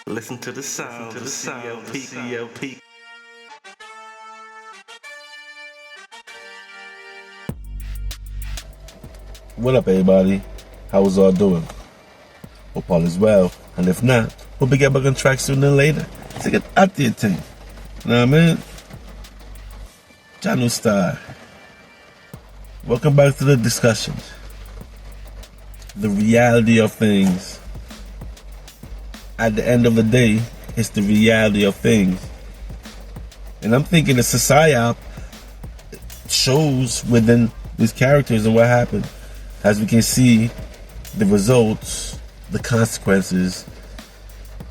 Listen to the sound, the CLP. What up, everybody? How's all doing? Hope all is well, and if not, we'll be getting back on track sooner than later to get out there thing. Know what I mean? Channel Star. Welcome back to the discussion. The reality of things. At the end of the day, it's the reality of things. And I'm thinking the Psy-op shows within these characters and what happened. As we can see, the results, the consequences,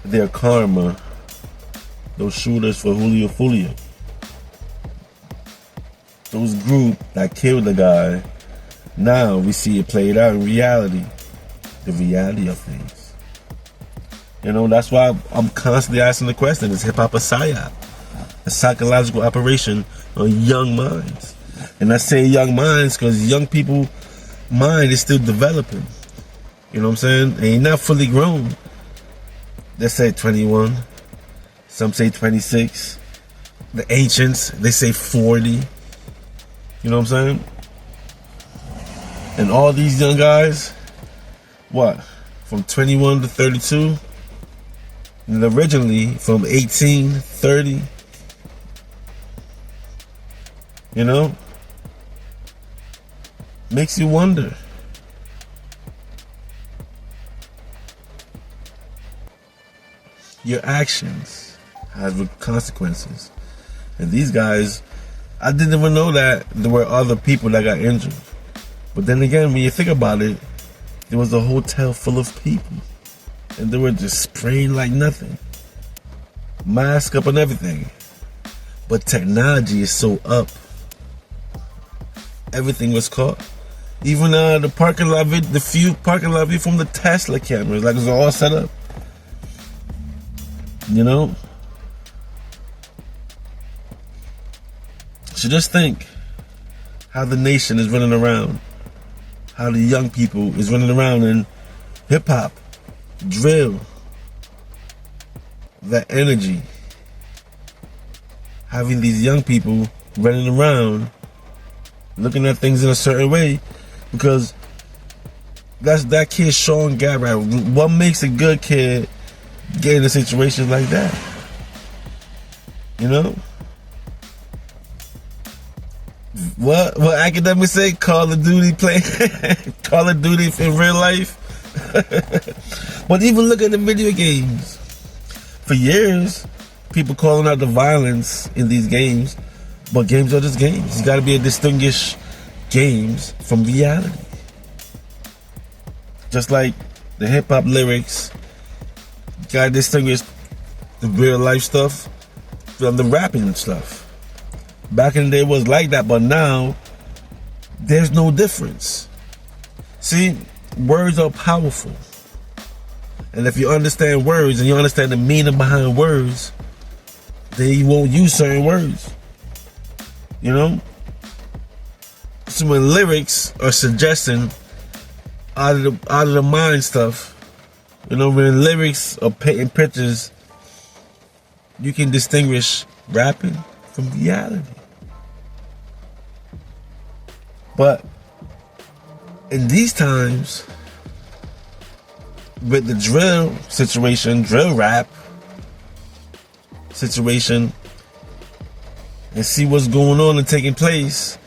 their karma, those shooters for foolio. Those group that killed the guy, now we see it played out in reality. The reality of things. You know, that's why I'm constantly asking the question, is hip-hop a psy-op? A psychological operation on young minds. And I say young minds because young people mind is still developing. You know what I'm saying? They ain't not fully grown. They say 21. Some say 26. The ancients, they say 40. You know what I'm saying? And all these young guys, what? From 21 to 32? And originally from 18, 30. You know? Makes you wonder. Your actions have consequences. And these guys, I didn't even know that there were other people that got injured. But then again, when you think about it, there was a hotel full of people. And they were just spraying like nothing. Mask up and everything. But technology is so up. Everything was caught. Even the parking lot, the few parking lot view from the Tesla cameras, like it was all set up. You know? So just think how the nation is running around. How the young people is running around in hip-hop, drill, that energy. Having these young people running around looking at things in a certain way, because that's that kid Sean Gabbard. What makes a good kid get in a situation like that? You know? What academics say? Call of Duty play Call of Duty in real life. But even look at the video games. For years, people calling out the violence in these games. But games are just games. You gotta be able to distinguish games from reality. Just like the hip-hop lyrics, you gotta distinguish the real life stuff from the rapping stuff. Back in the day it was like that, but now there's no difference. See, words are powerful. And if you understand words and you understand the meaning behind words, then you won't use certain words. You know? So when lyrics are suggesting out of the mind stuff, you know, when lyrics are painting pictures, you can distinguish rapping from reality. But in these times, with the drill situation, drill rap situation, and see what's going on and taking place,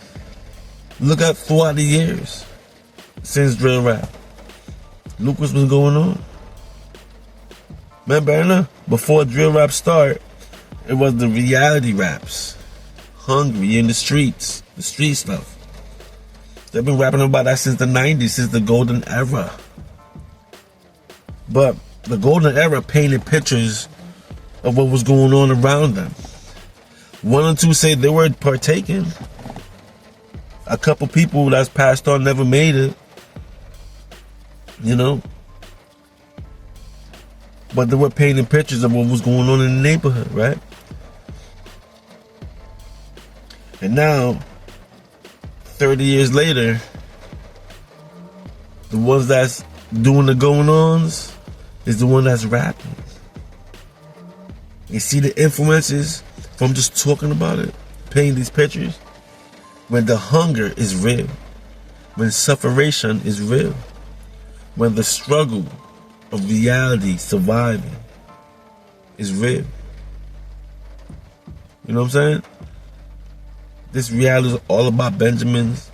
look up throughout the years since drill rap. Look what's been going on. Remember, before drill rap started, it was the reality raps. Hungry in the streets, the street stuff. They've been rapping about that since the 90s, since the golden era. But the golden era painted pictures of what was going on around them. One or two say they were partaking. A couple people that's passed on never made it. You know? But they were painting pictures of what was going on in the neighborhood, right? And now, 30 years later, the ones that's doing the going-ons is the one that's rapping. You see the influences from just talking about it, painting these pictures. When the hunger is real, when sufferation is real, when the struggle of reality, surviving, is real. You know what I'm saying? This reality is all about Benjamins.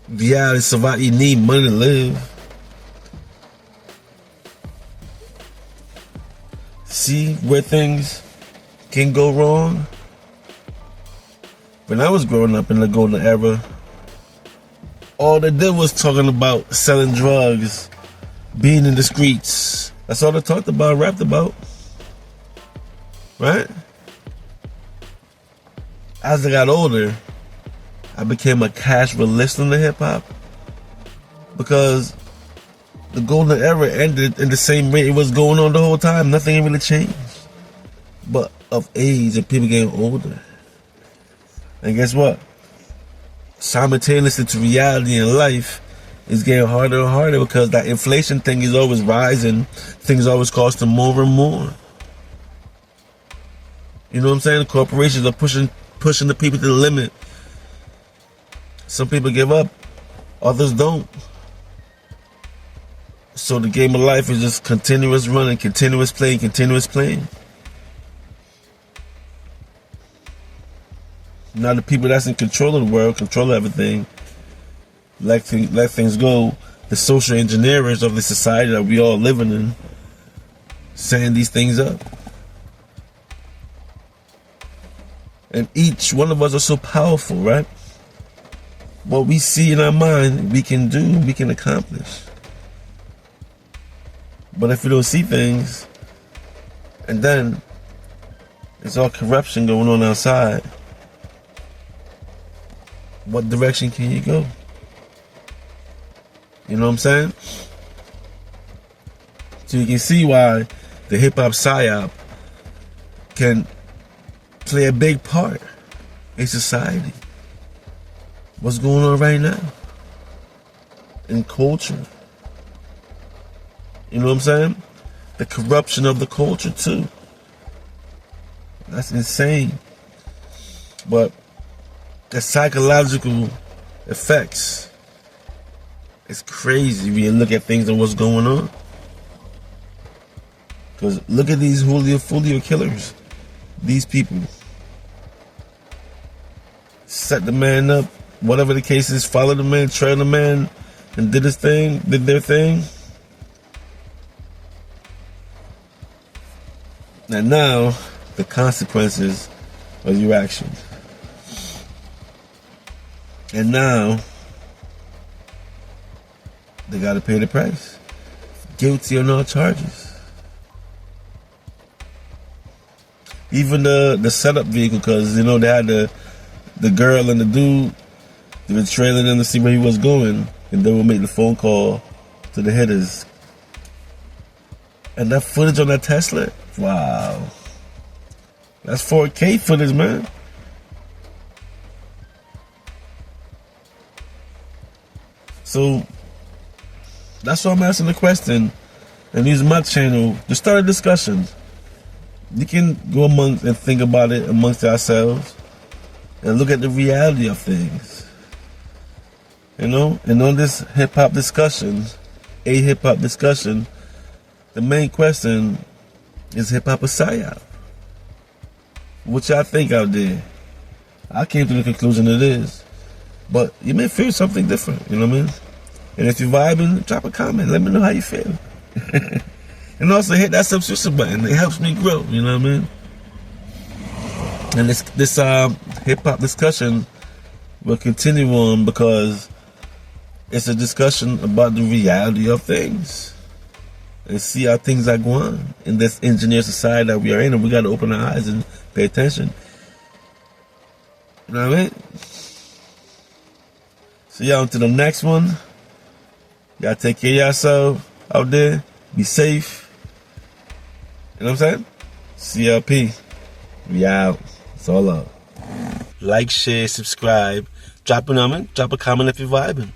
Reality is survive. You need money to live. See where things can go wrong? When I was growing up in the golden era, all they did was talking about selling drugs, being in the streets. That's all they talked about, rapped about. Right? As I got older, I became a casual listener to hip hop because the golden era ended in the same way it was going on the whole time. Nothing really changed. But of age and people getting older. And guess what? Simultaneously to reality in life is getting harder and harder because that inflation thing is always rising. Things always costing more and more. You know what I'm saying? The corporations are pushing the people to the limit. Some people give up, others don't. So the game of life is just continuous running, continuous playing, continuous playing. Now the people that's in control of the world, control everything, let things go. The social engineers of the society that we all living in, setting these things up. And each one of us are so powerful, right? What we see in our mind, we can do, we can accomplish. But if you don't see things, and then there's all corruption going on outside, what direction can you go? You know what I'm saying? So you can see why the hip-hop Psy-op can play a big part in society. What's going on right now? In culture. You know what I'm saying? The corruption of the culture too. That's insane. But the psychological effects, it's crazy when you look at things and what's going on. Because look at these foolio killers. These people set the man up, whatever the case is, follow the man, trail the man, and did their thing. And now, the consequences of your actions. And now, they gotta pay the price. Guilty on all charges. Even the setup vehicle, because, you know, they had the girl and the dude, they were trailing them to see where he was going, and they would make the phone call to the hitters. And that footage on that Tesla, wow. That's 4K footage, man. So, that's why I'm asking the question, and using my channel to start a discussion. We can go amongst and think about it amongst ourselves and look at the reality of things. You know? And on this hip-hop discussion, the main question is hip-hop a psy-op? What y'all think out there? I came to the conclusion it is. But you may feel something different, you know what I mean? And if you're vibing, drop a comment. Let me know how you feel. And also hit that subscription button. It helps me grow, you know what I mean? And this hip-hop discussion will continue on because it's a discussion about the reality of things. And see how things are going in this engineered society that we are in. And we got to open our eyes and pay attention. You know what I mean? So y'all, until the next one. Y'all take care of yourself out there. Be safe. You know what I'm saying? CLP. We out. It's all up. Like, share, subscribe. Drop a comment if you're vibing.